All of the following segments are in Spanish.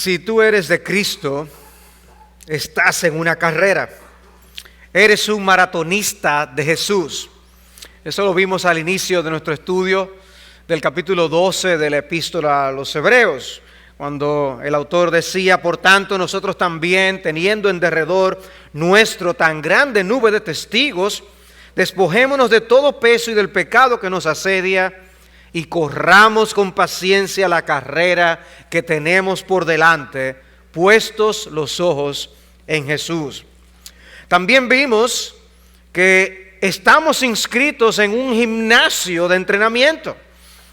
Si tú eres de Cristo, estás en una carrera. Eres un maratonista de Jesús. Eso lo vimos al inicio de nuestro estudio del capítulo 12 de la Epístola a los Hebreos, cuando el autor decía: por tanto, nosotros también, teniendo en derredor nuestro tan grande nube de testigos, despojémonos de todo peso y del pecado que nos asedia, y corramos con paciencia la carrera que tenemos por delante, puestos los ojos en Jesús. También vimos que estamos inscritos en un gimnasio de entrenamiento.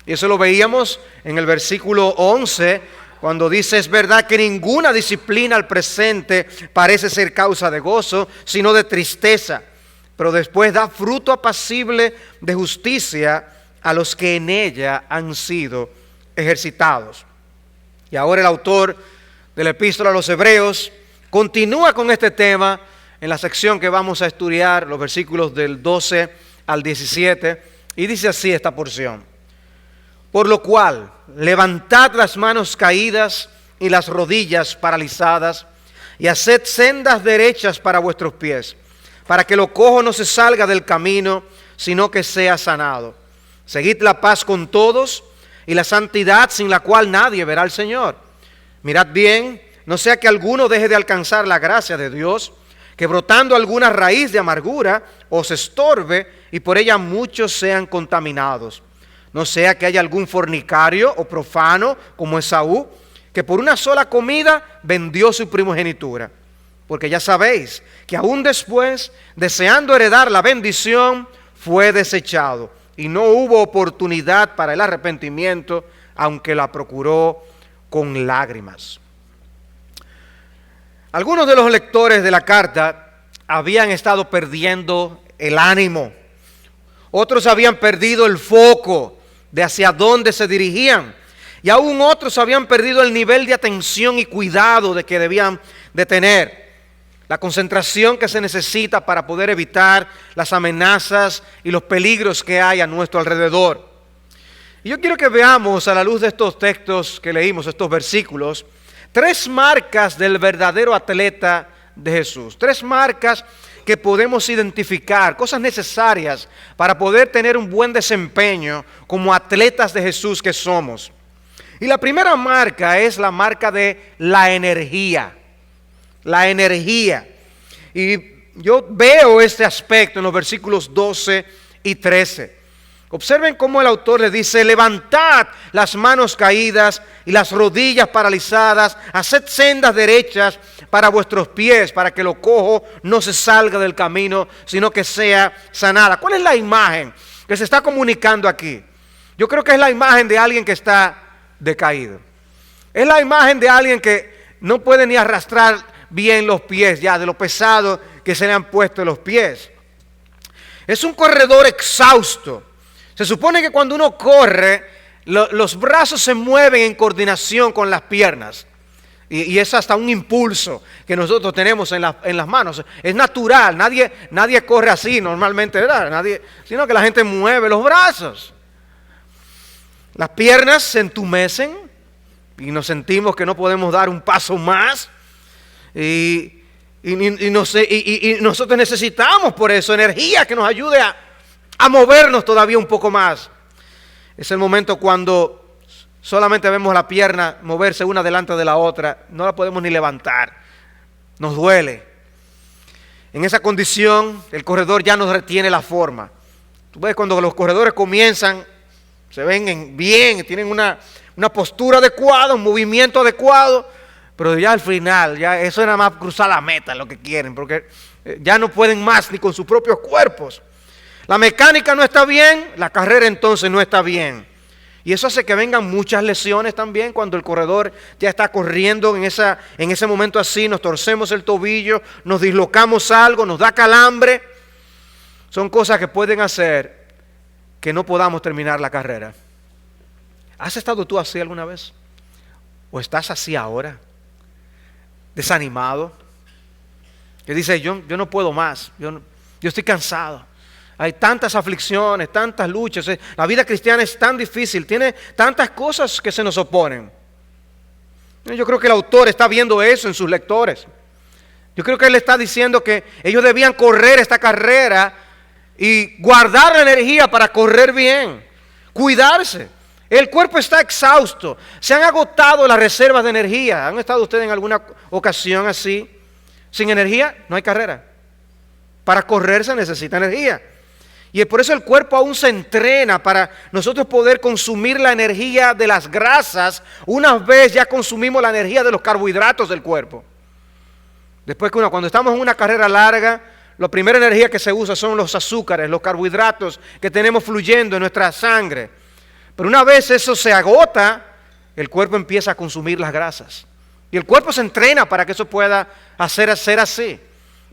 Y eso lo veíamos en el versículo 11, cuando dice: es verdad que ninguna disciplina al presente parece ser causa de gozo, sino de tristeza, pero después da fruto apacible de justicia a los que en ella han sido ejercitados. Y ahora el autor de la Epístola a los Hebreos continúa con este tema en la sección que vamos a estudiar, los versículos del 12 al 17, y dice así esta porción: por lo cual, levantad las manos caídas y las rodillas paralizadas, y haced sendas derechas para vuestros pies, para que lo cojo no se salga del camino, sino que sea sanado. Seguid la paz con todos y la santidad, sin la cual nadie verá al Señor. Mirad bien, no sea que alguno deje de alcanzar la gracia de Dios, que brotando alguna raíz de amargura os estorbe y por ella muchos sean contaminados. No sea que haya algún fornicario o profano como Esaú, que por una sola comida vendió su primogenitura. Porque ya sabéis que aún después, deseando heredar la bendición, fue desechado, y no hubo oportunidad para el arrepentimiento, aunque la procuró con lágrimas. Algunos de los lectores de la carta habían estado perdiendo el ánimo. Otros habían perdido el foco de hacia dónde se dirigían. Y aún otros habían perdido el nivel de atención y cuidado de que debían de tener. La concentración que se necesita para poder evitar las amenazas y los peligros que hay a nuestro alrededor. Y yo quiero que veamos, a la luz de estos textos que leímos, estos versículos, tres marcas del verdadero atleta de Jesús. Tres marcas que podemos identificar, cosas necesarias para poder tener un buen desempeño como atletas de Jesús que somos. Y la primera marca es la marca de la energía. La energía. Y yo veo este aspecto en los versículos 12 y 13. Observen cómo el autor le dice: levantad las manos caídas y las rodillas paralizadas, haced sendas derechas para vuestros pies, para que lo cojo no se salga del camino, sino que sea sanada. ¿Cuál es la imagen que se está comunicando aquí? Yo creo que es la imagen de alguien que está decaído. Es la imagen de alguien que no puede ni arrastrar bien los pies, ya de lo pesado que se le han puesto los pies. Es un corredor exhausto. Se supone que cuando uno corre, los brazos se mueven en coordinación con las piernas. Y es hasta un impulso que nosotros tenemos en las manos. Es natural, nadie corre así normalmente, ¿verdad? Sino que la gente mueve los brazos. Las piernas se entumecen y nos sentimos que no podemos dar un paso más. Y nosotros necesitamos por eso energía que nos ayude a movernos todavía un poco más. Es el momento cuando solamente vemos la pierna moverse una delante de la otra, no la podemos ni levantar, nos duele. En esa condición el corredor ya no retiene la forma. Tú ves cuando los corredores comienzan, se ven bien, tienen una postura adecuada, un movimiento adecuado, pero ya al final, ya eso es nada más cruzar la meta, lo que quieren, porque ya no pueden más ni con sus propios cuerpos. La mecánica no está bien, la carrera entonces no está bien. Y eso hace que vengan muchas lesiones también cuando el corredor ya está corriendo en ese momento así, nos torcemos el tobillo, nos dislocamos algo, nos da calambre. Son cosas que pueden hacer que no podamos terminar la carrera. ¿Has estado tú así alguna vez? ¿O estás así ahora? Desanimado, que dice: yo no puedo más, yo estoy cansado. Hay tantas aflicciones, tantas luchas, la vida cristiana es tan difícil, tiene tantas cosas que se nos oponen. Yo creo que el autor está viendo eso en sus lectores. Yo creo que él está diciendo que ellos debían correr esta carrera y guardar la energía para correr bien, cuidarse. El cuerpo está exhausto, se han agotado las reservas de energía. ¿Han estado ustedes en alguna ocasión así? Sin energía no hay carrera. Para correr se necesita energía. Y por eso el cuerpo aún se entrena para nosotros poder consumir la energía de las grasas una vez ya consumimos la energía de los carbohidratos del cuerpo. Después que cuando estamos en una carrera larga, la primera energía que se usa son los azúcares, los carbohidratos que tenemos fluyendo en nuestra sangre. Pero una vez eso se agota, el cuerpo empieza a consumir las grasas. Y el cuerpo se entrena para que eso pueda ser así.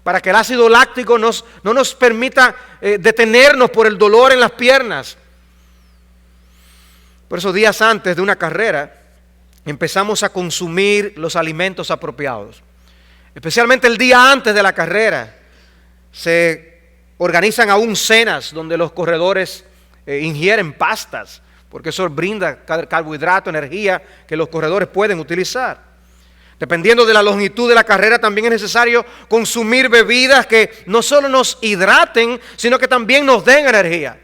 Para que el ácido láctico no nos permita detenernos por el dolor en las piernas. Por eso días antes de una carrera empezamos a consumir los alimentos apropiados. Especialmente el día antes de la carrera se organizan aún cenas donde los corredores ingieren pastas, porque eso brinda carbohidrato, energía que los corredores pueden utilizar. Dependiendo de la longitud de la carrera, también es necesario consumir bebidas que no solo nos hidraten, sino que también nos den energía.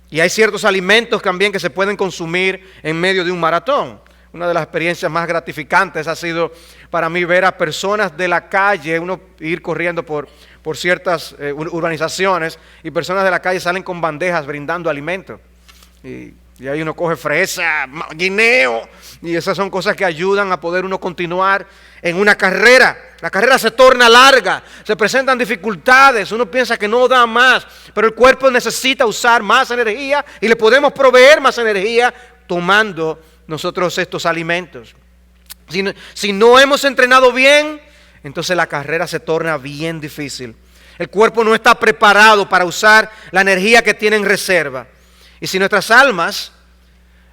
Y hay ciertos alimentos también que se pueden consumir en medio de un maratón. Una de las experiencias más gratificantes ha sido para mí ver a personas de la calle, uno ir corriendo por ciertas urbanizaciones, y personas de la calle salen con bandejas brindando alimentos. Y ahí uno coge fresa, guineo, y esas son cosas que ayudan a poder uno continuar en una carrera. La carrera se torna larga, se presentan dificultades, uno piensa que no da más, pero el cuerpo necesita usar más energía y le podemos proveer más energía tomando nosotros estos alimentos. Si no hemos entrenado bien, entonces la carrera se torna bien difícil. El cuerpo no está preparado para usar la energía que tiene en reserva. Y si nuestras almas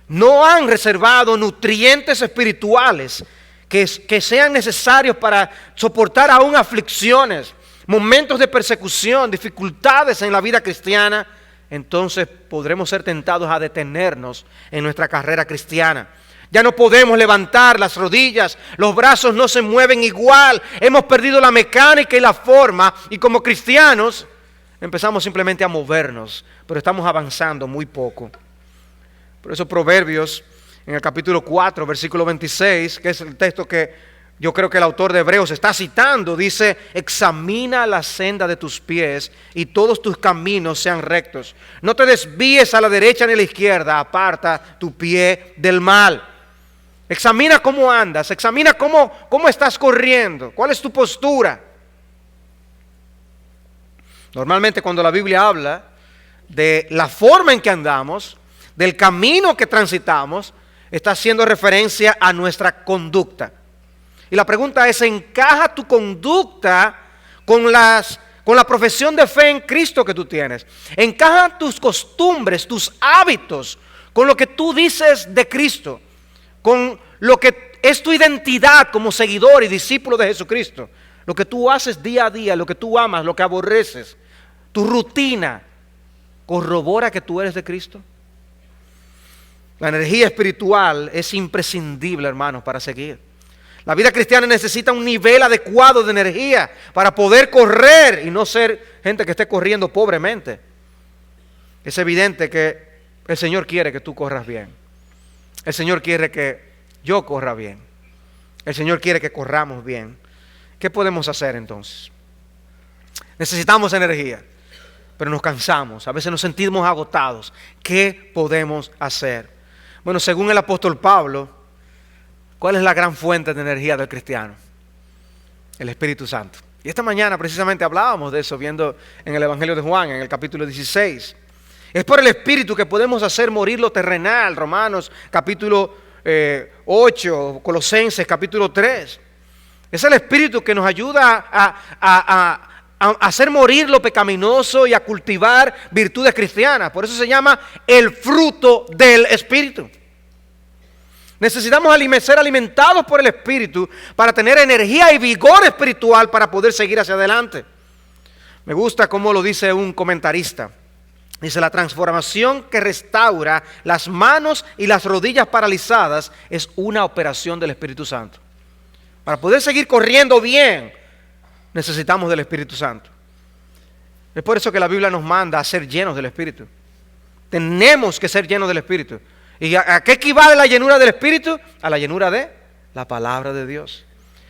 no han reservado nutrientes espirituales que sean necesarios para soportar aún aflicciones, momentos de persecución, dificultades en la vida cristiana, entonces podremos ser tentados a detenernos en nuestra carrera cristiana. Ya no podemos levantar las rodillas, los brazos no se mueven igual, hemos perdido la mecánica y la forma, y como cristianos empezamos simplemente a movernos, pero estamos avanzando muy poco. Por eso Proverbios, en el capítulo 4, versículo 26, que es el texto que yo creo que el autor de Hebreos está citando, dice: examina la senda de tus pies y todos tus caminos sean rectos. No te desvíes a la derecha ni a la izquierda, aparta tu pie del mal. Examina cómo andas, examina cómo estás corriendo, cuál es tu postura. Normalmente cuando la Biblia habla de la forma en que andamos, del camino que transitamos, está haciendo referencia a nuestra conducta. Y la pregunta es: ¿encaja tu conducta con la profesión de fe en Cristo que tú tienes? ¿Encajan tus costumbres, tus hábitos con lo que tú dices de Cristo? Con lo que es tu identidad como seguidor y discípulo de Jesucristo. Lo que tú haces día a día, lo que tú amas, lo que aborreces, tu rutina, ¿corrobora que tú eres de Cristo? La energía espiritual es imprescindible, hermanos, para seguir. La vida cristiana necesita un nivel adecuado de energía para poder correr y no ser gente que esté corriendo pobremente. Es evidente que el Señor quiere que tú corras bien. El Señor quiere que yo corra bien. El Señor quiere que corramos bien. ¿Qué podemos hacer entonces? Necesitamos energía, pero nos cansamos. A veces nos sentimos agotados. ¿Qué podemos hacer? Bueno, según el apóstol Pablo, ¿cuál es la gran fuente de energía del cristiano? El Espíritu Santo. Y esta mañana precisamente hablábamos de eso, viendo en el Evangelio de Juan, en el capítulo 16. Es por el Espíritu que podemos hacer morir lo terrenal. Romanos capítulo 8, Colosenses capítulo 3. Es el Espíritu que nos ayuda a hacer morir lo pecaminoso y a cultivar virtudes cristianas. Por eso se llama el fruto del Espíritu. Necesitamos ser alimentados por el Espíritu para tener energía y vigor espiritual para poder seguir hacia adelante. Me gusta cómo lo dice un comentarista. Dice, la transformación que restaura las manos y las rodillas paralizadas es una operación del Espíritu Santo. Para poder seguir corriendo bien, necesitamos del Espíritu Santo. Es por eso que la Biblia nos manda a ser llenos del Espíritu. Tenemos que ser llenos del Espíritu. ¿Y a qué equivale la llenura del Espíritu? A la llenura de la palabra de Dios.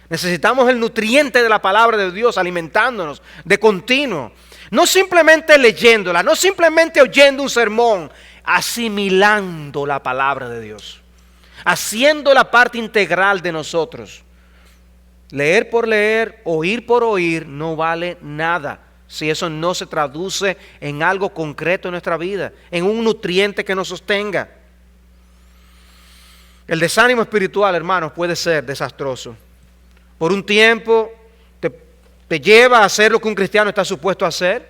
Necesitamos el nutriente de la palabra de Dios alimentándonos de continuo. No simplemente leyéndola, no simplemente oyendo un sermón, asimilando la palabra de Dios, haciendo la parte integral de nosotros. Leer por leer, oír por oír, no vale nada si eso no se traduce en algo concreto en nuestra vida, en un nutriente que nos sostenga. El desánimo espiritual, hermanos, puede ser desastroso. Por un tiempo te lleva a hacer lo que un cristiano está supuesto a hacer,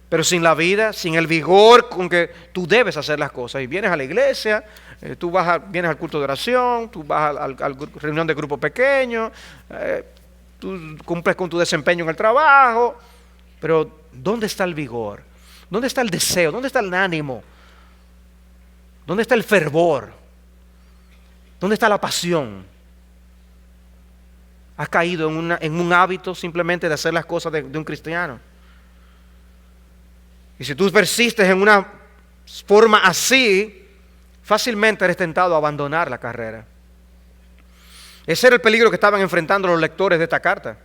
pero sin la vida, sin el vigor con que tú debes hacer las cosas. Y vienes a la iglesia, vienes al culto de oración, tú vas a la reunión de grupo pequeño, tú cumples con tu desempeño en el trabajo, pero ¿dónde está el vigor? ¿Dónde está el deseo? ¿Dónde está el ánimo? ¿Dónde está el fervor? ¿Dónde está la pasión? Has caído en un hábito simplemente de hacer las cosas de un cristiano. Y si tú persistes en una forma así, fácilmente eres tentado a abandonar la carrera. Ese era el peligro que estaban enfrentando los lectores de esta carta.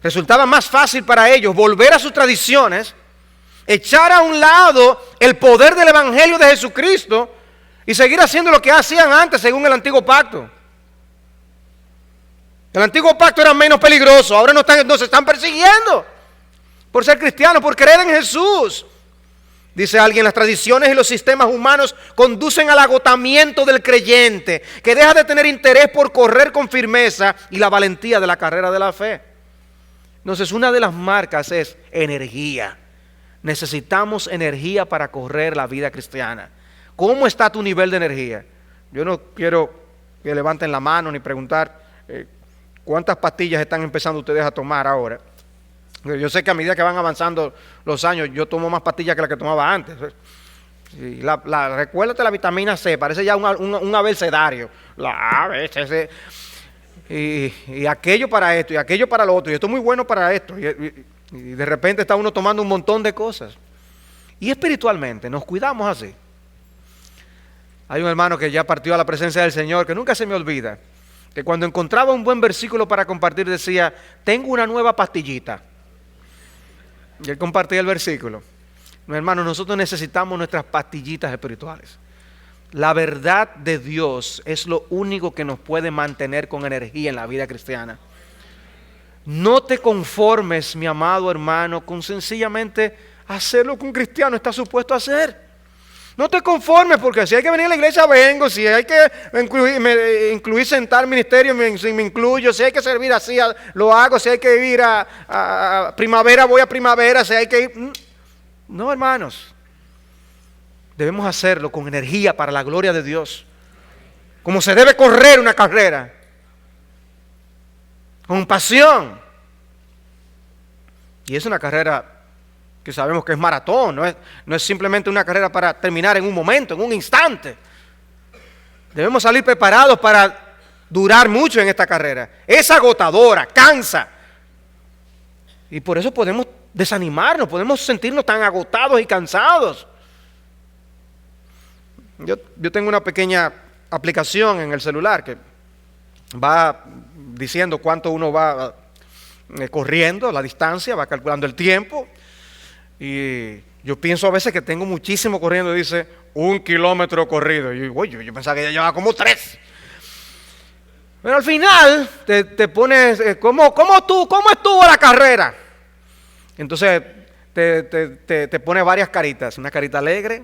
Resultaba más fácil para ellos volver a sus tradiciones, echar a un lado el poder del Evangelio de Jesucristo y seguir haciendo lo que hacían antes según el antiguo pacto. El antiguo pacto era menos peligroso, ahora nos están persiguiendo por ser cristianos, por creer en Jesús. Dice alguien, las tradiciones y los sistemas humanos conducen al agotamiento del creyente, que deja de tener interés por correr con firmeza y la valentía de la carrera de la fe. Entonces, una de las marcas es energía. Necesitamos energía para correr la vida cristiana. ¿Cómo está tu nivel de energía? Yo no quiero que levanten la mano ni preguntar cuántas pastillas están empezando ustedes a tomar ahora. Yo sé que a medida que van avanzando los años, yo tomo más pastillas que las que tomaba antes. Y recuérdate la vitamina C, parece ya un abecedario. La A, B, C, C. Y aquello para esto, y aquello para lo otro. Y esto es muy bueno para esto. Y de repente está uno tomando un montón de cosas. Y espiritualmente, nos cuidamos así. Hay un hermano que ya partió a la presencia del Señor, que nunca se me olvida, que cuando encontraba un buen versículo para compartir decía, tengo una nueva pastillita. Y él compartía el versículo. No, hermano, nosotros necesitamos nuestras pastillitas espirituales. La verdad de Dios es lo único que nos puede mantener con energía en la vida cristiana. No te conformes, mi amado hermano, con sencillamente hacer lo que un cristiano está supuesto a hacer. No te conformes, porque si hay que venir a la iglesia, vengo. Si hay que incluir sentar ministerio, me incluyo. Si hay que servir así, lo hago. Si hay que ir a primavera, voy a primavera. Si hay que ir... No, hermanos. Debemos hacerlo con energía para la gloria de Dios. Como se debe correr una carrera. Con pasión. Y es una carrera que sabemos que es maratón, no es simplemente una carrera para terminar en un momento, en un instante. Debemos salir preparados para durar mucho en esta carrera. Es agotadora, cansa. Y por eso podemos desanimarnos, podemos sentirnos tan agotados y cansados. Yo tengo una pequeña aplicación en el celular que va diciendo cuánto uno va corriendo, la distancia, va calculando el tiempo. Y yo pienso a veces que tengo muchísimo corriendo, dice 1 kilómetro corrido. Y yo pensaba que ya llevaba como 3. Pero al final te pones, ¿cómo estuvo la carrera? Entonces te pone varias caritas. Una carita alegre,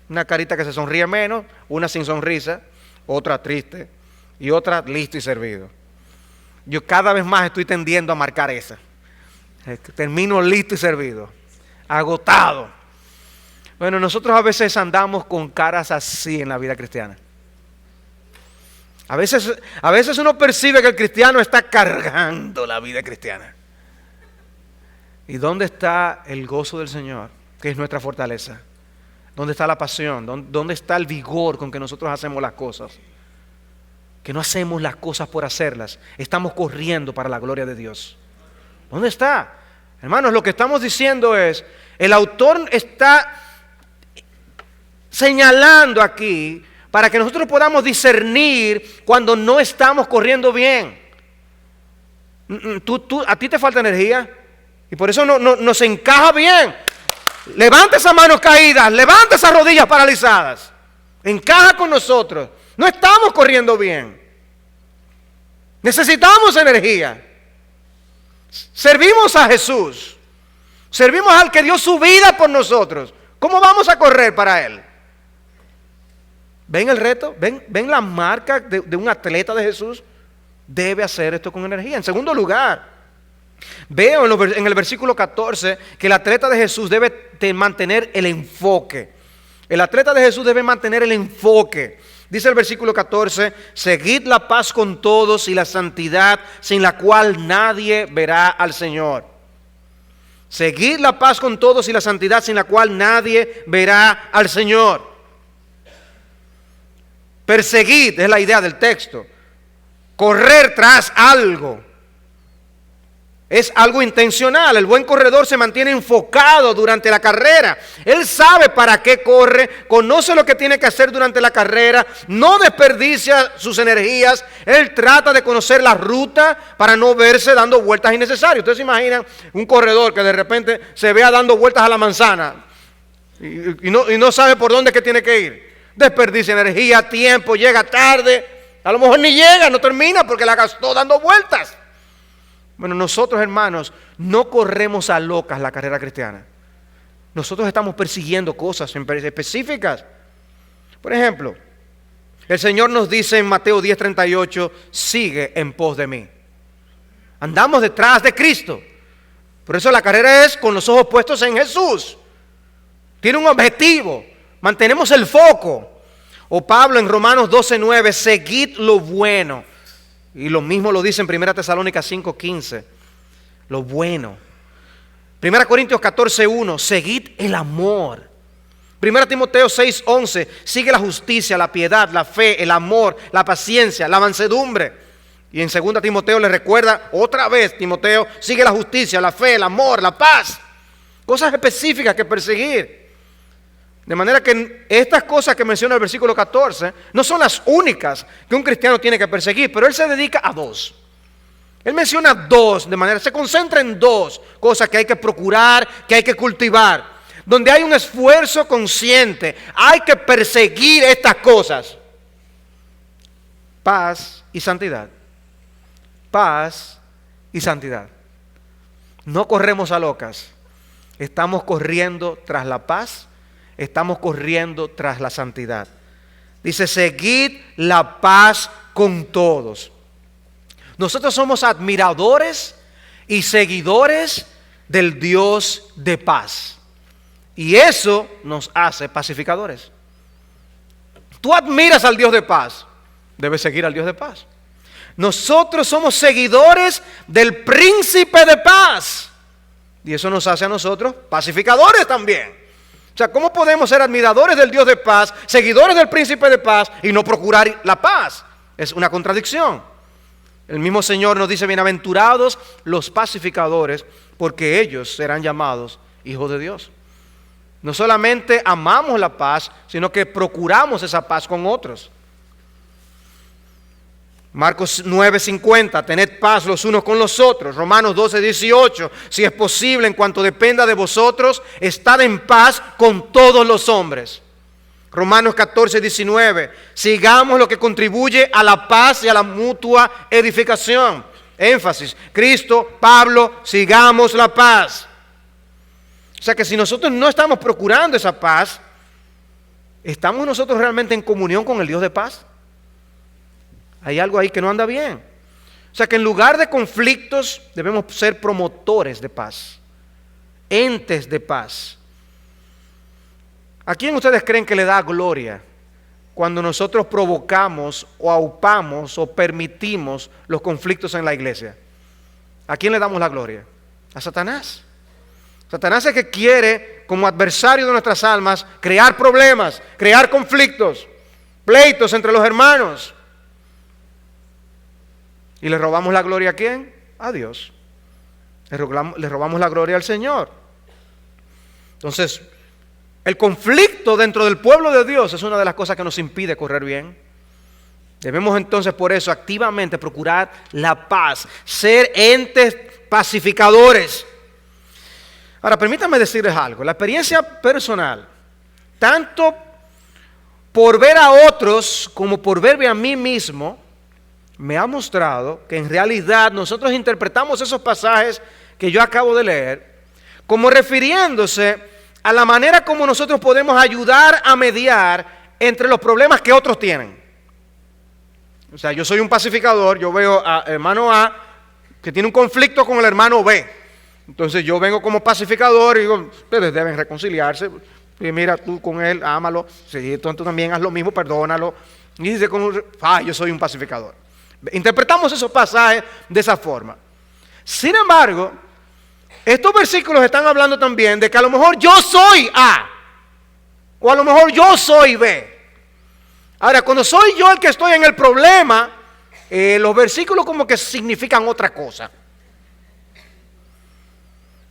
una carita que se sonríe menos, una sin sonrisa, otra triste y otra listo y servido. Yo cada vez más estoy tendiendo a marcar esa. Termino listo y servido. Agotado. Bueno, nosotros a veces andamos con caras así en la vida cristiana. A veces uno percibe que el cristiano está cargando la vida cristiana. ¿Y dónde está el gozo del Señor? que es nuestra fortaleza? ¿Dónde está la pasión? ¿Dónde está el vigor con que nosotros hacemos las cosas? Que no hacemos las cosas por hacerlas. Estamos corriendo para la gloria de Dios. ¿Dónde está? Hermanos, lo que estamos diciendo es, el autor está señalando aquí para que nosotros podamos discernir cuando no estamos corriendo bien. A ti te falta energía y por eso no se encaja bien. Levanta esas manos caídas, levanta esas rodillas paralizadas. Encaja con nosotros. No estamos corriendo bien. Necesitamos energía. Servimos a Jesús. Servimos al que dio su vida por nosotros. ¿Cómo vamos a correr para Él? ¿Ven el reto? ¿Ven la marca de un atleta de Jesús? Debe hacer esto con energía. En segundo lugar, veo en el versículo 14 que el atleta de Jesús debe mantener el enfoque. El atleta de Jesús debe mantener el enfoque. Dice el versículo 14, seguid la paz con todos y la santidad sin la cual nadie verá al Señor. Seguid la paz con todos y la santidad sin la cual nadie verá al Señor. Perseguid es la idea del texto. Correr tras algo. Es algo intencional. El buen corredor se mantiene enfocado durante la carrera. Él sabe para qué corre, conoce lo que tiene que hacer durante la carrera, no desperdicia sus energías. Él trata de conocer la ruta para no verse dando vueltas innecesarias. Ustedes se imaginan un corredor que de repente se vea dando vueltas a la manzana y no sabe por dónde es que tiene que ir. Desperdicia energía, tiempo, llega tarde. A lo mejor ni llega, no termina porque la gastó dando vueltas. Bueno, nosotros, hermanos, no corremos a locas la carrera cristiana. Nosotros estamos persiguiendo cosas específicas. Por ejemplo, el Señor nos dice en Mateo 10:38, sigue en pos de mí. Andamos detrás de Cristo. Por eso la carrera es con los ojos puestos en Jesús. Tiene un objetivo. Mantenemos el foco. O Pablo en Romanos 12:9, seguid lo bueno. Y lo mismo lo dice en 1 Tesalónicas 5:15. Lo bueno. 1 Corintios 14:1. Seguid el amor. 1 Timoteo 6:11. Sigue la justicia, la piedad, la fe, el amor, la paciencia, la mansedumbre. Y en 2 Timoteo le recuerda otra vez, Timoteo, sigue la justicia, la fe, el amor, la paz. Cosas específicas que perseguir. De manera que estas cosas que menciona el versículo 14 no son las únicas que un cristiano tiene que perseguir, pero él se dedica a dos. Él menciona dos, de manera, se concentra en dos cosas que hay que procurar, que hay que cultivar. Donde hay un esfuerzo consciente, hay que perseguir estas cosas. Paz y santidad. Paz y santidad. No corremos a locas, estamos corriendo tras la paz. Estamos corriendo tras la santidad. Dice, seguid la paz con todos. Nosotros somos admiradores y seguidores del Dios de paz. Y eso nos hace pacificadores. Tú admiras al Dios de paz, debes seguir al Dios de paz. Nosotros somos seguidores del príncipe de paz. Y eso nos hace a nosotros pacificadores también. O sea, ¿cómo podemos ser admiradores del Dios de paz, seguidores del príncipe de paz y no procurar la paz? Es una contradicción. El mismo Señor nos dice, bienaventurados los pacificadores, porque ellos serán llamados hijos de Dios. No solamente amamos la paz, sino que procuramos esa paz con otros. Marcos 9:50, tened paz los unos con los otros. Romanos 12:18, si es posible, en cuanto dependa de vosotros, estad en paz con todos los hombres. Romanos 14:19, sigamos lo que contribuye a la paz y a la mutua edificación. Énfasis, Cristo, Pablo, sigamos la paz. O sea que si nosotros no estamos procurando esa paz, ¿estamos nosotros realmente en comunión con el Dios de paz? Hay algo ahí que no anda bien. O sea que en lugar de conflictos debemos ser promotores de paz, entes de paz. ¿A quién ustedes creen que le da gloria cuando nosotros provocamos o aupamos o permitimos los conflictos en la iglesia? ¿A quién le damos la gloria? A Satanás. Satanás es que quiere, como adversario de nuestras almas, crear problemas, crear conflictos, pleitos entre los hermanos. ¿Y le robamos la gloria a quién? A Dios. Le robamos la gloria al Señor. Entonces, el conflicto dentro del pueblo de Dios es una de las cosas que nos impide correr bien. Debemos entonces por eso activamente procurar la paz, ser entes pacificadores. Ahora, permítanme decirles algo. La experiencia personal, tanto por ver a otros como por verme a mí mismo, me ha mostrado que en realidad nosotros interpretamos esos pasajes que yo acabo de leer como refiriéndose a la manera como nosotros podemos ayudar a mediar entre los problemas que otros tienen. O sea, yo soy un pacificador, yo veo a hermano A que tiene un conflicto con el hermano B. Entonces yo vengo como pacificador y digo, ustedes deben reconciliarse. Y mira, tú con él, ámalo. Sí, tú también haz lo mismo, perdónalo. Y dice, yo soy un pacificador. Interpretamos esos pasajes de esa forma. Sin embargo, estos versículos están hablando también de que a lo mejor yo soy A. O a lo mejor yo soy B. Ahora, cuando soy yo el que estoy en el problema, los versículos como que significan otra cosa.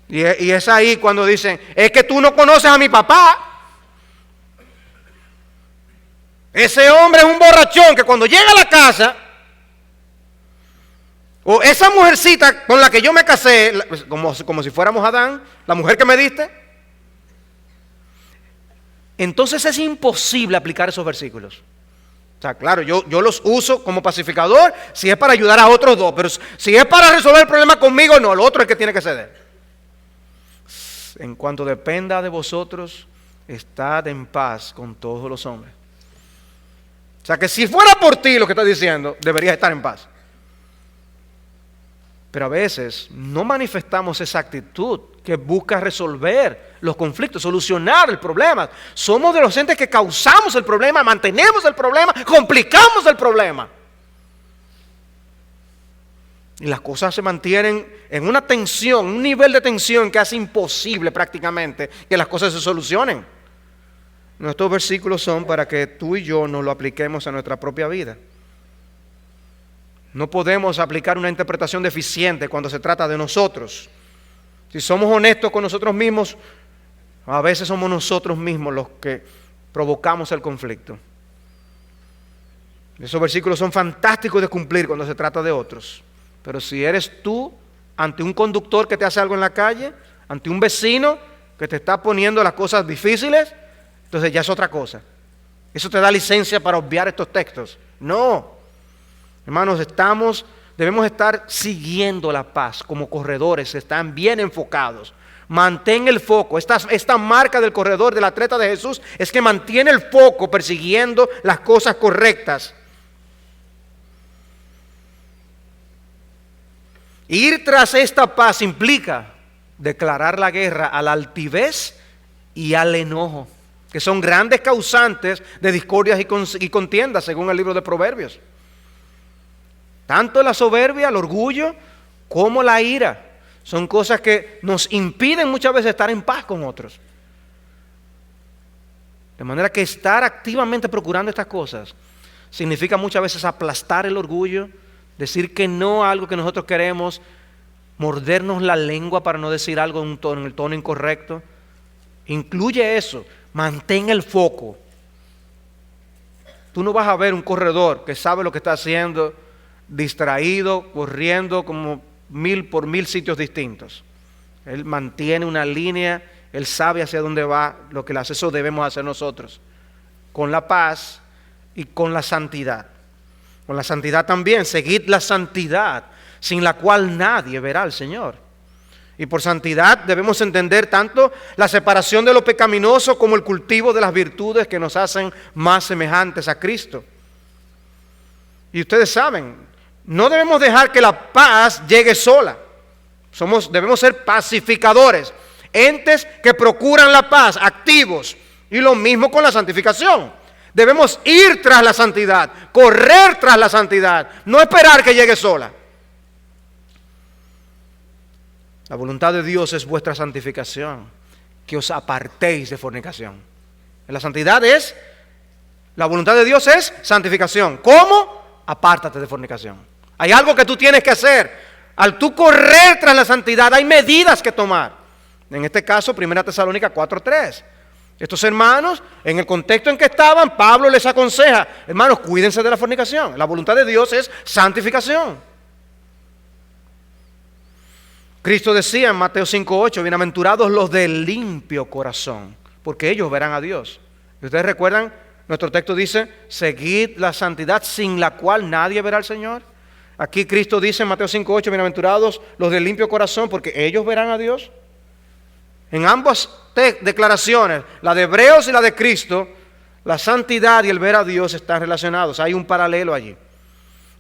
Y es ahí cuando dicen, es que tú no conoces a mi papá. Ese hombre es un borrachón que cuando llega a la casa, o esa mujercita con la que yo me casé, como si fuéramos Adán, la mujer que me diste. Entonces es imposible aplicar esos versículos. O sea, claro, yo los uso como pacificador si es para ayudar a otros dos, pero si es para resolver el problema conmigo, no, el otro es el que tiene que ceder. En cuanto dependa de vosotros, estad en paz con todos los hombres. O sea, que si fuera por ti lo que estás diciendo, deberías estar en paz. Pero a veces no manifestamos esa actitud que busca resolver los conflictos, solucionar el problema. Somos de los entes que causamos el problema, mantenemos el problema, complicamos el problema. Y las cosas se mantienen en una tensión, un nivel de tensión que hace imposible prácticamente que las cosas se solucionen. Nuestros versículos son para que tú y yo nos lo apliquemos a nuestra propia vida. No podemos aplicar una interpretación deficiente cuando se trata de nosotros. Si somos honestos con nosotros mismos, a veces somos nosotros mismos los que provocamos el conflicto. Esos versículos son fantásticos de cumplir cuando se trata de otros. Pero si eres tú ante un conductor que te hace algo en la calle, ante un vecino que te está poniendo las cosas difíciles, entonces ya es otra cosa. ¿Eso te da licencia para obviar estos textos? No. Hermanos, debemos estar siguiendo la paz como corredores, están bien enfocados. Mantén el foco. Esta marca del corredor, del atleta de Jesús, es que mantiene el foco persiguiendo las cosas correctas. Ir tras esta paz implica declarar la guerra a la altivez y al enojo, que son grandes causantes de discordias y contiendas, según el libro de Proverbios. Tanto la soberbia, el orgullo, como la ira son cosas que nos impiden muchas veces estar en paz con otros. De manera que estar activamente procurando estas cosas significa muchas veces aplastar el orgullo, decir que no a algo que nosotros queremos, mordernos la lengua para no decir algo en el tono incorrecto. Incluye eso, mantén el foco. Tú no vas a ver un corredor que sabe lo que está haciendo, distraído, corriendo como 1000 por 1000 sitios distintos. Él mantiene una línea, él sabe hacia dónde va, lo que le hace. Eso debemos hacer nosotros, con la paz y con la santidad. Con la santidad también, seguid la santidad, sin la cual nadie verá al Señor. Y por santidad debemos entender tanto la separación de lo pecaminoso como el cultivo de las virtudes que nos hacen más semejantes a Cristo. Y ustedes saben, no debemos dejar que la paz llegue sola. Debemos ser pacificadores, entes que procuran la paz, activos. Y lo mismo con la santificación. Debemos ir tras la santidad, correr tras la santidad, no esperar que llegue sola. La voluntad de Dios es vuestra santificación, que os apartéis de fornicación. La santidad es, la voluntad de Dios es santificación. ¿Cómo? Apártate de fornicación. Hay algo que tú tienes que hacer. Al tú correr tras la santidad, hay medidas que tomar. En este caso, 1 Tesalónica 4:3. Estos hermanos, en el contexto en que estaban, Pablo les aconseja, hermanos, cuídense de la fornicación. La voluntad de Dios es santificación. Cristo decía en Mateo 5:8, bienaventurados los de limpio corazón, porque ellos verán a Dios. Y ustedes recuerdan, nuestro texto dice, seguid la santidad sin la cual nadie verá al Señor. Aquí Cristo dice en Mateo 5:8, bienaventurados los de limpio corazón, porque ellos verán a Dios. En ambas declaraciones, la de Hebreos y la de Cristo, la santidad y el ver a Dios están relacionados. Hay un paralelo allí.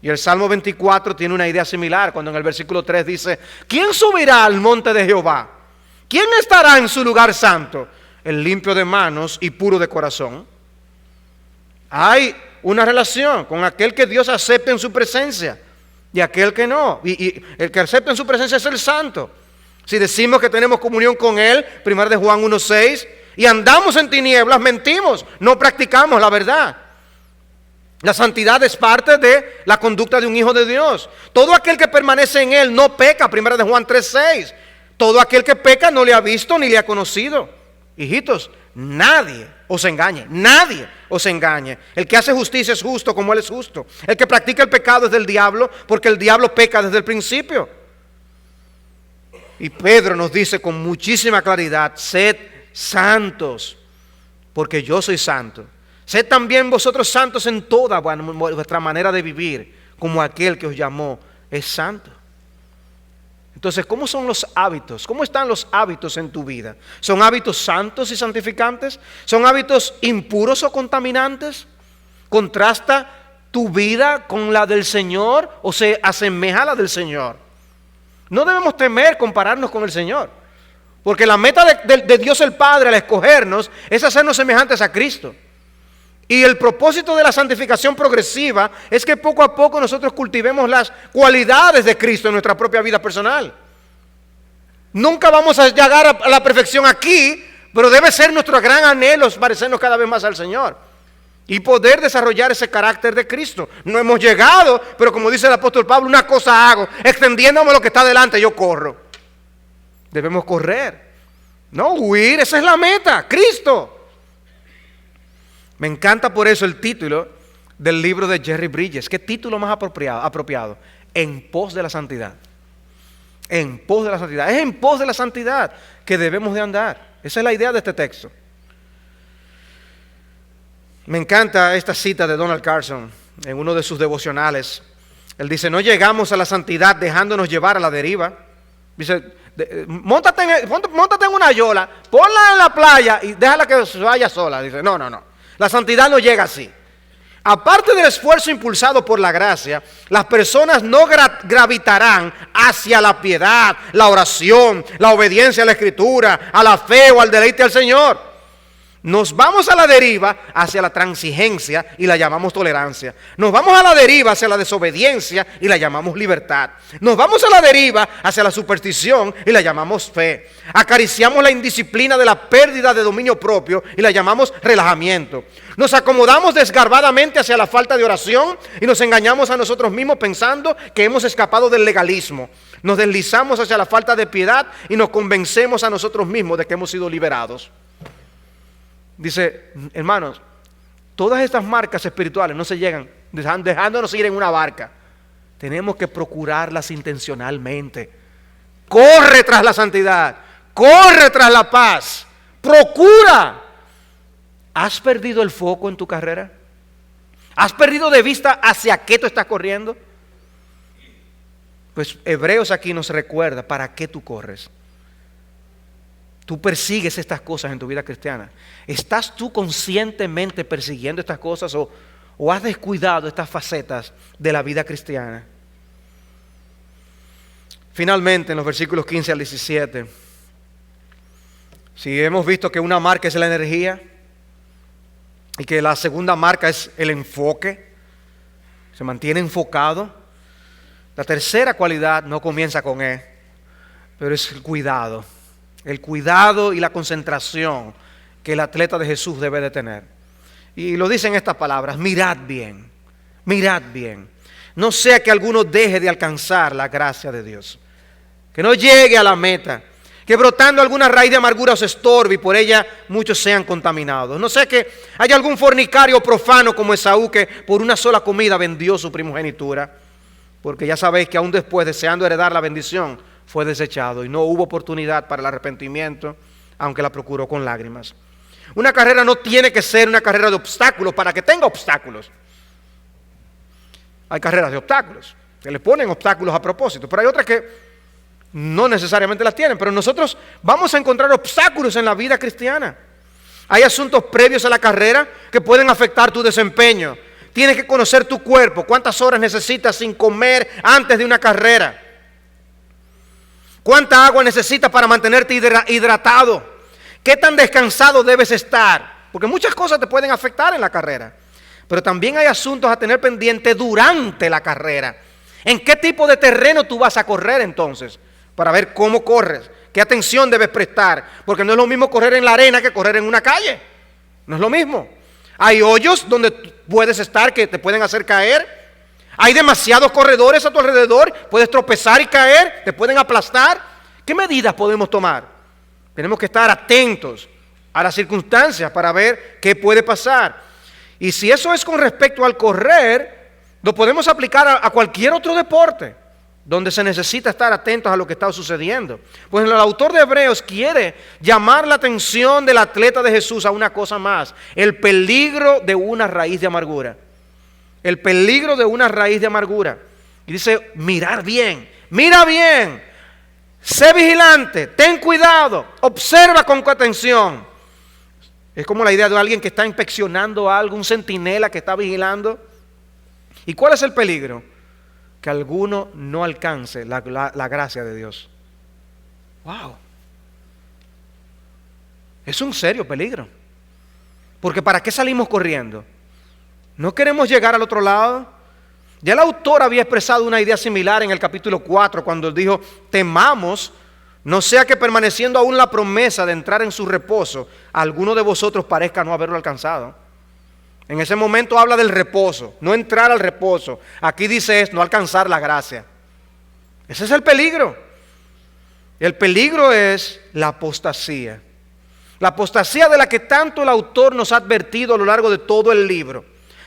Y el Salmo 24 tiene una idea similar cuando en el versículo 3 dice, ¿quién subirá al monte de Jehová? ¿Quién estará en su lugar santo? El limpio de manos y puro de corazón. Hay una relación con aquel que Dios acepta en su presencia y aquel que no. Y el que acepta en su presencia es el santo. Si decimos que tenemos comunión con Él, 1 de Juan 1:6, y andamos en tinieblas, mentimos, no practicamos la verdad. La santidad es parte de la conducta de un hijo de Dios. Todo aquel que permanece en Él no peca, 1 de Juan 3:6. Todo aquel que peca no le ha visto ni le ha conocido. Hijitos, nadie os engañe, nadie os engañe. El que hace justicia es justo como Él es justo. El que practica el pecado es del diablo, porque el diablo peca desde el principio. Y Pedro nos dice con muchísima claridad, sed santos, porque yo soy santo. Sed también vosotros santos en toda vuestra manera de vivir, como aquel que os llamó es santo. Entonces, ¿cómo son los hábitos? ¿Cómo están los hábitos en tu vida? ¿Son hábitos santos y santificantes? ¿Son hábitos impuros o contaminantes? ¿Contrasta tu vida con la del Señor o se asemeja a la del Señor? No debemos temer compararnos con el Señor, porque la meta de Dios el Padre al escogernos es hacernos semejantes a Cristo. Y el propósito de la santificación progresiva es que poco a poco nosotros cultivemos las cualidades de Cristo en nuestra propia vida personal. Nunca vamos a llegar a la perfección aquí, pero debe ser nuestro gran anhelo parecernos cada vez más al Señor y poder desarrollar ese carácter de Cristo. No hemos llegado, pero como dice el apóstol Pablo, una cosa hago, extendiéndome lo que está delante, yo corro. Debemos correr, no huir, esa es la meta, Cristo. Me encanta por eso el título del libro de Jerry Bridges. ¿Qué título más apropiado? En pos de la santidad. En pos de la santidad. Es en pos de la santidad que debemos de andar. Esa es la idea de este texto. Me encanta esta cita de Donald Carson en uno de sus devocionales. Él dice, no llegamos a la santidad dejándonos llevar a la deriva. Dice, móntate en una yola, ponla en la playa y déjala que se vaya sola. Dice, no. La santidad no llega así. Aparte del esfuerzo impulsado por la gracia, las personas no gravitarán hacia la piedad, la oración, la obediencia a la Escritura, a la fe o al deleite al Señor. Nos vamos a la deriva hacia la transigencia y la llamamos tolerancia. Nos vamos a la deriva hacia la desobediencia y la llamamos libertad. Nos vamos a la deriva hacia la superstición y la llamamos fe. Acariciamos la indisciplina de la pérdida de dominio propio y la llamamos relajamiento. Nos acomodamos desgarbadamente hacia la falta de oración y nos engañamos a nosotros mismos pensando que hemos escapado del legalismo. Nos deslizamos hacia la falta de piedad y nos convencemos a nosotros mismos de que hemos sido liberados. Dice, hermanos, todas estas marcas espirituales no se llegan dejándonos ir en una barca. Tenemos que procurarlas intencionalmente. Corre tras la santidad, corre tras la paz, procura. ¿Has perdido el foco en tu carrera? ¿Has perdido de vista hacia qué tú estás corriendo? Pues Hebreos aquí nos recuerda para qué tú corres. Tú persigues estas cosas en tu vida cristiana. ¿Estás tú conscientemente persiguiendo estas cosas o has descuidado estas facetas de la vida cristiana? Finalmente, en los versículos 15 al 17, si hemos visto que una marca es la energía y que la segunda marca es el enfoque, se mantiene enfocado. La tercera cualidad no comienza con E. pero es el cuidado y la concentración que el atleta de Jesús debe de tener. Y lo dicen estas palabras: mirad bien, no sea que alguno deje de alcanzar la gracia de Dios, que no llegue a la meta, que brotando alguna raíz de amargura os estorbe y por ella muchos sean contaminados. No sea que haya algún fornicario profano como Esaú, que por una sola comida vendió su primogenitura, porque ya sabéis que aún después, deseando heredar la bendición, fue desechado y no hubo oportunidad para el arrepentimiento, aunque la procuró con lágrimas. Una carrera no tiene que ser una carrera de obstáculos para que tenga obstáculos. Hay carreras de obstáculos, que le ponen obstáculos a propósito, pero hay otras que no necesariamente las tienen. Pero nosotros vamos a encontrar obstáculos en la vida cristiana. Hay asuntos previos a la carrera que pueden afectar tu desempeño. Tienes que conocer tu cuerpo, cuántas horas necesitas sin comer antes de una carrera, cuánta agua necesitas para mantenerte hidratado, qué tan descansado debes estar, porque muchas cosas te pueden afectar en la carrera. Pero también hay asuntos a tener pendiente durante la carrera. ¿En qué tipo de terreno tú vas a correr entonces? Para ver cómo corres, qué atención debes prestar, porque no es lo mismo correr en la arena que correr en una calle. No es lo mismo. Hay hoyos donde puedes estar que te pueden hacer caer. Hay demasiados corredores a tu alrededor, puedes tropezar y caer, te pueden aplastar. ¿Qué medidas podemos tomar? Tenemos que estar atentos a las circunstancias para ver qué puede pasar. Y si eso es con respecto al correr, lo podemos aplicar a cualquier otro deporte donde se necesita estar atentos a lo que está sucediendo. Pues el autor de Hebreos quiere llamar la atención del atleta de Jesús a una cosa más: el peligro de una raíz de amargura. El peligro de una raíz de amargura. Y dice: mira bien, sé vigilante, ten cuidado, observa con atención. Es como la idea de alguien que está inspeccionando algo, un centinela que está vigilando. ¿Y cuál es el peligro? Que alguno no alcance la gracia de Dios. ¡Wow! Es un serio peligro. Porque ¿para qué salimos corriendo? ¿No queremos llegar al otro lado? Ya el autor había expresado una idea similar en el capítulo 4, cuando él dijo: temamos, no sea que permaneciendo aún la promesa de entrar en su reposo, alguno de vosotros parezca no haberlo alcanzado. En ese momento habla del reposo, no entrar al reposo. Aquí dice es no alcanzar la gracia. Ese es el peligro. El peligro es la apostasía. La apostasía de la que tanto el autor nos ha advertido a lo largo de todo el libro.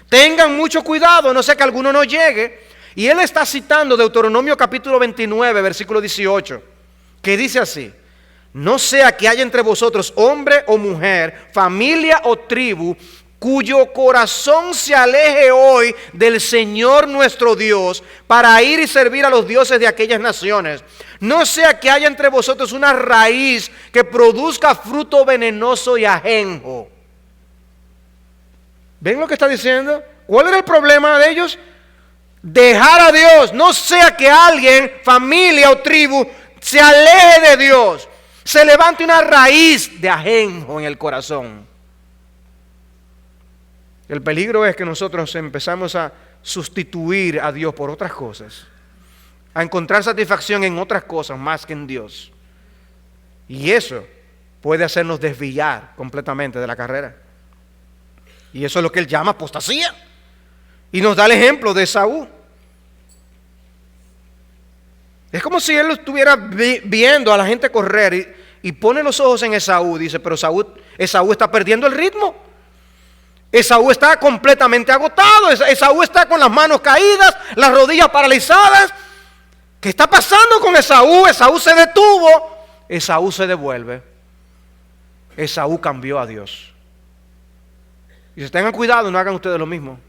Tengan mucho cuidado, no sea que alguno no llegue. Y él está citando Deuteronomio capítulo 29, versículo 18, que dice así: no sea que haya entre vosotros hombre o mujer, familia o tribu, cuyo corazón se aleje hoy del Señor nuestro Dios para ir y servir a los dioses de aquellas naciones. No sea que haya entre vosotros una raíz que produzca fruto venenoso y ajenjo. ¿Ven lo que está diciendo? ¿Cuál era el problema de ellos? Dejar a Dios. No sea que alguien, familia o tribu, se aleje de Dios, se levante una raíz de ajenjo en el corazón. El peligro es que nosotros empezamos a sustituir a Dios por otras cosas, a encontrar satisfacción en otras cosas más que en Dios. Y eso puede hacernos desviar completamente de la carrera. Y eso es lo que él llama apostasía. Y nos da el ejemplo de Esaú. Es como si él estuviera viendo a la gente correr y pone los ojos en Esaú. Dice: pero Esaú está perdiendo el ritmo. Esaú está completamente agotado. Esaú está con las manos caídas, las rodillas paralizadas. ¿Qué está pasando con Esaú? Esaú se detuvo. Esaú se devuelve. Esaú cambió a Dios. Y si tengan cuidado, no hagan ustedes lo mismo.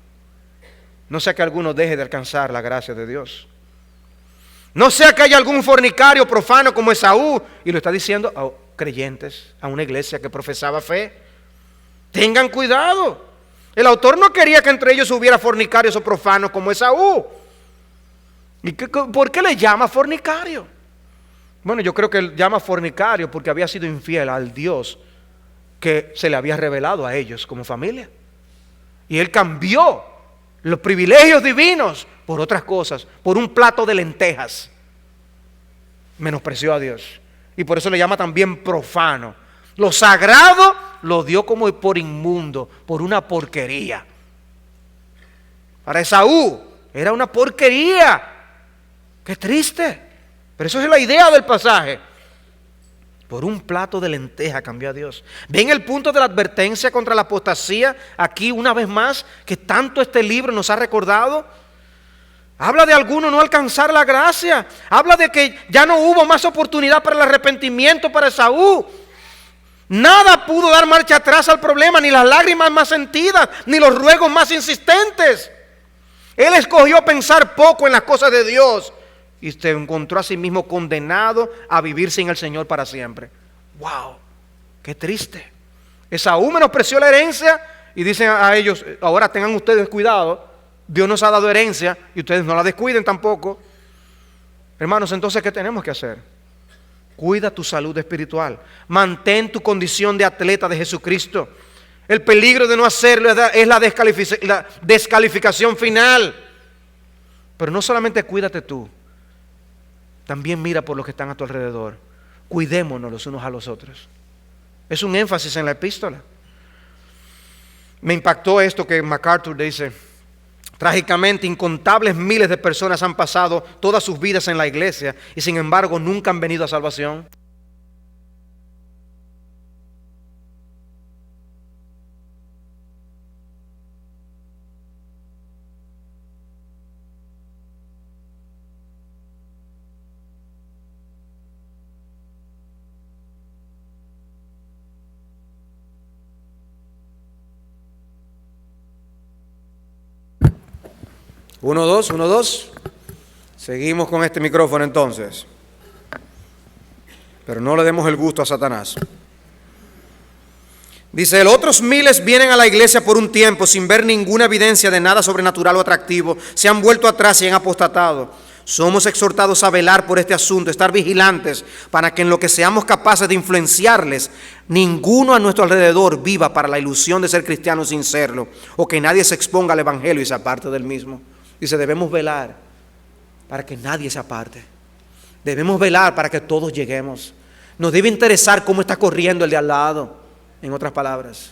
No sea que alguno deje de alcanzar la gracia de Dios. No sea que haya algún fornicario profano como Esaú. Y lo está diciendo a creyentes, a una iglesia que profesaba fe. Tengan cuidado. El autor no quería que entre ellos hubiera fornicarios o profanos como Esaú. ¿Y por qué le llama fornicario? Bueno, yo creo que él llama fornicario porque había sido infiel al Dios que se le había revelado a ellos como familia. Y él cambió los privilegios divinos por otras cosas, por un plato de lentejas. menospreció a Dios. Y por eso le llama también profano. Lo sagrado lo dio como por inmundo, por una porquería. Para Esaú era una porquería. Qué triste. Pero eso es la idea del pasaje. Por un plato de lenteja cambió a Dios. ¿Ven el punto de la advertencia contra la apostasía aquí una vez más que tanto este libro nos ha recordado? Habla de alguno no alcanzar la gracia. Habla de que ya no hubo más oportunidad para el arrepentimiento para Esaú. Nada pudo dar marcha atrás al problema, ni las lágrimas más sentidas, ni los ruegos más insistentes. Él escogió pensar poco en las cosas de Dios y se encontró a sí mismo condenado a vivir sin el Señor para siempre. ¡Wow! ¡Qué triste! Esaú menospreció la herencia y dicen a ellos, ahora tengan ustedes cuidado, Dios nos ha dado herencia y ustedes no la descuiden tampoco. Hermanos, entonces, ¿qué tenemos que hacer? Cuida tu salud espiritual. Mantén tu condición de atleta de Jesucristo. El peligro de no hacerlo es la descalificación final. Pero no solamente cuídate tú, también mira por los que están a tu alrededor. Cuidémonos los unos a los otros. Es un énfasis en la epístola. Me impactó esto que MacArthur dice. Trágicamente, incontables miles de personas han pasado todas sus vidas en la iglesia y sin embargo nunca han venido a salvación. Uno, dos. Seguimos con este micrófono entonces. Pero no le demos el gusto a Satanás. Dice él, otros miles vienen a la iglesia por un tiempo sin ver ninguna evidencia de nada sobrenatural o atractivo. Se han vuelto atrás y han apostatado. Somos exhortados a velar por este asunto, estar vigilantes para que en lo que seamos capaces de influenciarles, ninguno a nuestro alrededor viva para la ilusión de ser cristiano sin serlo, o que nadie se exponga al evangelio y se aparte del mismo. Dice, debemos velar para que nadie se aparte. Debemos velar para que todos lleguemos. Nos debe interesar cómo está corriendo el de al lado, en otras palabras.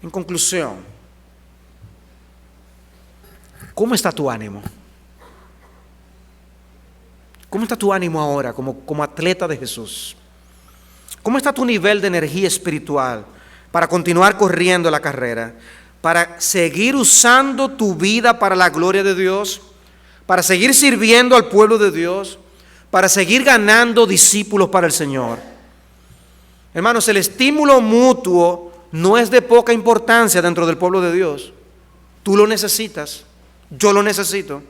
En conclusión, ¿cómo está tu ánimo? ¿Cómo está tu ánimo ahora como atleta de Jesús? ¿Cómo está tu nivel de energía espiritual para continuar corriendo la carrera? Para seguir usando tu vida para la gloria de Dios, para seguir sirviendo al pueblo de Dios, para seguir ganando discípulos para el Señor. Hermanos, el estímulo mutuo no es de poca importancia dentro del pueblo de Dios. Tú lo necesitas, yo lo necesito.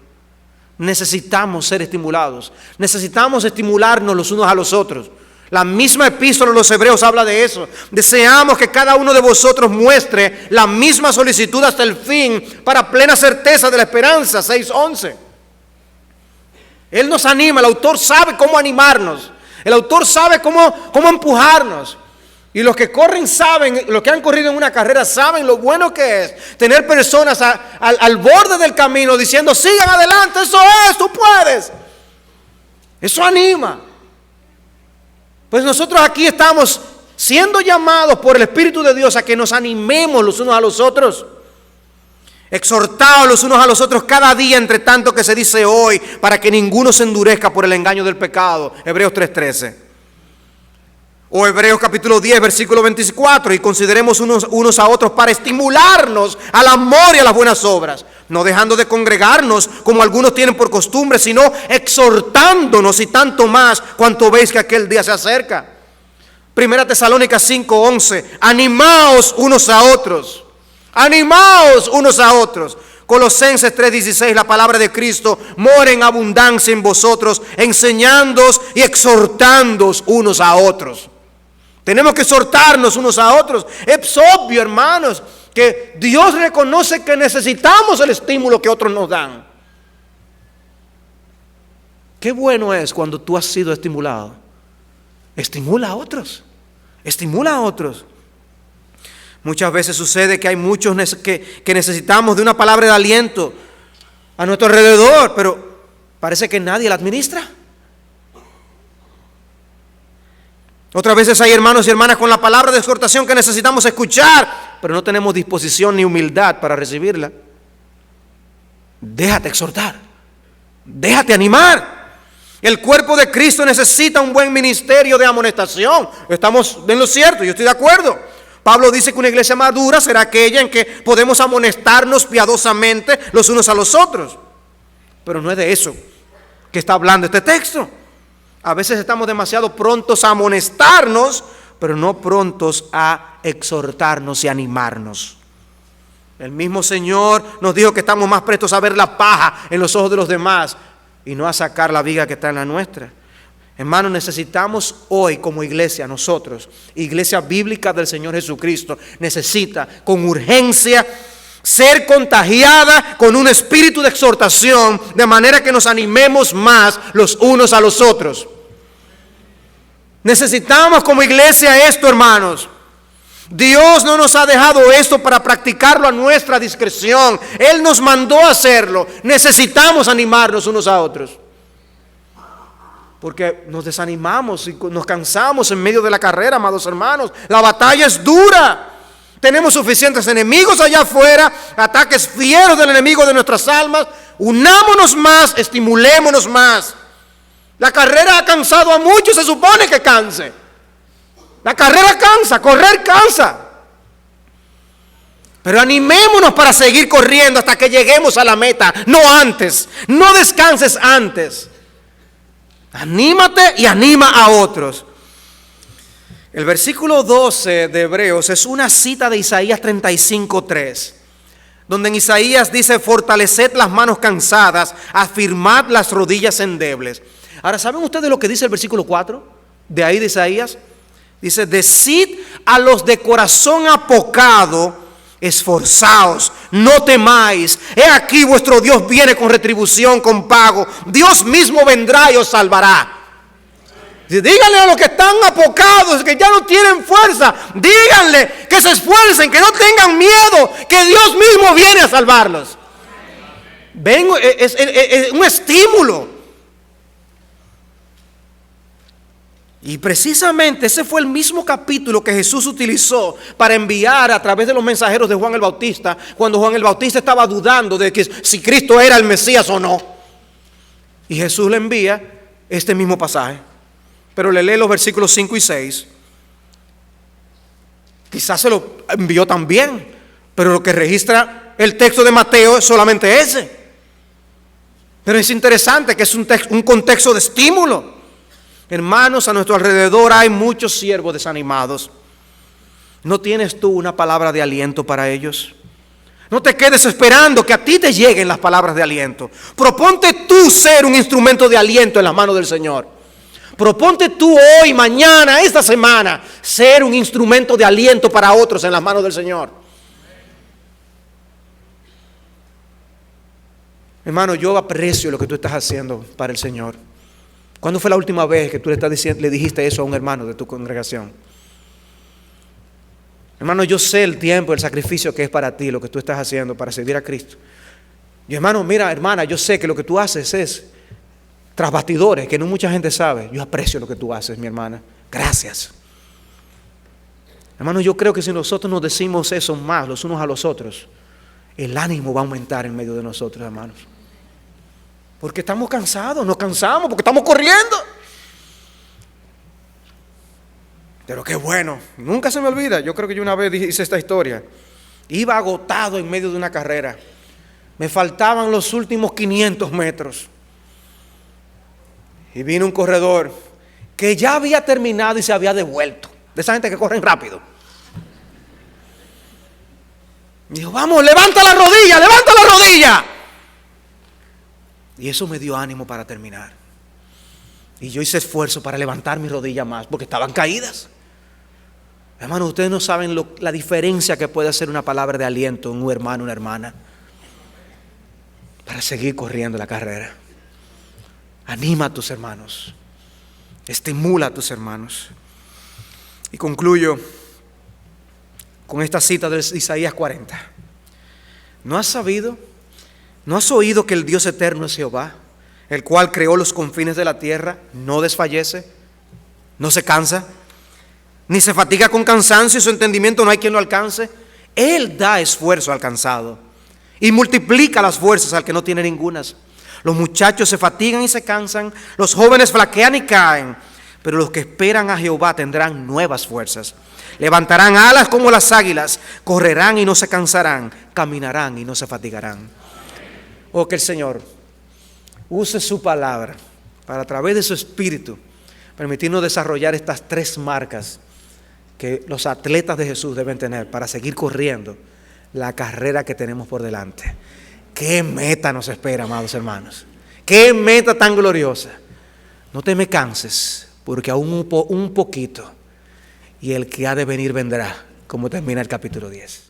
Necesitamos ser estimulados, necesitamos estimularnos los unos a los otros. La misma epístola de los Hebreos habla de eso. Deseamos que cada uno de vosotros muestre la misma solicitud hasta el fin para plena certeza de la esperanza. 6:11. Él nos anima, el autor sabe cómo animarnos. El autor sabe cómo empujarnos. Y los que corren saben, los que han corrido en una carrera saben lo bueno que es tener personas al borde del camino diciendo, sigan adelante, eso es, tú puedes. Eso anima. Pues nosotros aquí estamos siendo llamados por el Espíritu de Dios a que nos animemos los unos a los otros, exhortados los unos a los otros cada día, entre tanto que se dice hoy, para que ninguno se endurezca por el engaño del pecado. Hebreos 3:13. O Hebreos capítulo 10, versículo 24, y consideremos unos a otros para estimularnos al amor y a las buenas obras, no dejando de congregarnos como algunos tienen por costumbre, sino exhortándonos, y tanto más cuanto veis que aquel día se acerca. Primera Tesalónicas 5:11, animaos unos a otros, animaos unos a otros. Colosenses 3:16, la palabra de Cristo mora en abundancia en vosotros, enseñándoos y exhortándoos unos a otros. Tenemos que exhortarnos unos a otros. Es obvio, hermanos, que Dios reconoce que necesitamos el estímulo que otros nos dan. Qué bueno es cuando tú has sido estimulado. Estimula a otros. Estimula a otros. Muchas veces sucede que hay muchos que necesitamos de una palabra de aliento a nuestro alrededor, pero parece que nadie la administra. Otras veces hay hermanos y hermanas con la palabra de exhortación que necesitamos escuchar, pero no tenemos disposición ni humildad para recibirla. Déjate exhortar, déjate animar. El cuerpo de Cristo necesita un buen ministerio de amonestación. Estamos en lo cierto, yo estoy de acuerdo. Pablo dice que una iglesia madura será aquella en que podemos amonestarnos piadosamente los unos a los otros. Pero no es de eso que está hablando este texto. A veces estamos demasiado prontos a amonestarnos, pero no prontos a exhortarnos y animarnos. El mismo Señor nos dijo que estamos más prestos a ver la paja en los ojos de los demás y no a sacar la viga que está en la nuestra. Hermanos, necesitamos hoy como iglesia, nosotros, iglesia bíblica del Señor Jesucristo, necesita con urgencia ser contagiada con un espíritu de exhortación, de manera que nos animemos más los unos a los otros. Necesitamos como iglesia esto, hermanos. Dios no nos ha dejado esto para practicarlo a nuestra discreción. Él nos mandó a hacerlo. Necesitamos animarnos unos a otros. Porque nos desanimamos y nos cansamos en medio de la carrera, amados hermanos. La batalla es dura. Tenemos suficientes enemigos allá afuera, ataques fieros del enemigo de nuestras almas. Unámonos más, estimulémonos más. La carrera ha cansado a muchos, se supone que canse. La carrera cansa, correr cansa. Pero animémonos para seguir corriendo hasta que lleguemos a la meta, no antes. No descanses antes. Anímate y anima a otros. El versículo 12 de Hebreos es una cita de Isaías 35:3, donde en Isaías dice: fortaleced las manos cansadas, afirmad las rodillas endebles. Ahora, ¿saben ustedes lo que dice el versículo 4 de ahí de Isaías? Dice: decid a los de corazón apocado, esforzaos, no temáis. He aquí vuestro Dios viene con retribución, con pago. Dios mismo vendrá y os salvará. Díganle a los que están apocados, que ya no tienen fuerza, díganle que se esfuercen, que no tengan miedo, que Dios mismo viene a salvarlos. Vengo, es un estímulo. Y precisamente ese fue el mismo capítulo que Jesús utilizó para enviar a través de los mensajeros de Juan el Bautista, cuando Juan el Bautista estaba dudando de que si Cristo era el Mesías o no. Y Jesús le envía este mismo pasaje. Pero le lee los versículos 5 y 6. Quizás se lo envió también, pero lo que registra el texto de Mateo es solamente ese. Pero es interesante que es un contexto de estímulo. Hermanos, a nuestro alrededor hay muchos siervos desanimados. ¿No tienes tú una palabra de aliento para ellos? No te quedes esperando que a ti te lleguen las palabras de aliento. Proponte tú ser un instrumento de aliento en las manos del Señor. Proponte tú hoy, mañana, esta semana, ser un instrumento de aliento para otros en las manos del Señor. Hermano, yo aprecio lo que tú estás haciendo para el Señor. ¿Cuándo fue la última vez que tú le dijiste eso a un hermano de tu congregación? Hermano, yo sé el tiempo, el sacrificio que es para ti, lo que tú estás haciendo para servir a Cristo. Y hermano, mira, hermana, yo sé que lo que tú haces es tras bastidores, que no mucha gente sabe. Yo aprecio lo que tú haces, mi hermana. Gracias. Hermano, yo creo que si nosotros nos decimos eso más los unos a los otros, el ánimo va a aumentar en medio de nosotros, hermanos. Porque estamos cansados, nos cansamos, porque estamos corriendo. Pero qué bueno, nunca se me olvida. Yo creo que yo una vez hice esta historia. Iba agotado en medio de una carrera. Me faltaban los últimos 500 metros. Y vino un corredor que ya había terminado y se había devuelto. De esa gente que corren rápido. Dijo: vamos, levanta la rodilla, levanta la rodilla. Y eso me dio ánimo para terminar. Y yo hice esfuerzo para levantar mi rodilla más, porque estaban caídas. Hermanos, ustedes no saben la diferencia que puede hacer una palabra de aliento en un hermano, una hermana, para seguir corriendo la carrera. Anima a tus hermanos, estimula a tus hermanos. Y concluyo con esta cita de Isaías 40. ¿No has sabido? ¿No has oído que el Dios eterno es Jehová, el cual creó los confines de la tierra, no desfallece, no se cansa, ni se fatiga con cansancio, y su entendimiento no hay quien lo alcance. Él da esfuerzo al cansado y multiplica las fuerzas al que no tiene ningunas. Los muchachos se fatigan y se cansan, los jóvenes flaquean y caen, pero los que esperan a Jehová tendrán nuevas fuerzas. Levantarán alas como las águilas, correrán y no se cansarán, caminarán y no se fatigarán. Oh, que el Señor use su palabra para, a través de su Espíritu, permitirnos desarrollar estas 3 marcas que los atletas de Jesús deben tener para seguir corriendo la carrera que tenemos por delante. ¿Qué meta nos espera, amados hermanos? ¿Qué meta tan gloriosa? No te me canses, porque aún un poquito, y el que ha de venir vendrá, como termina el capítulo 10.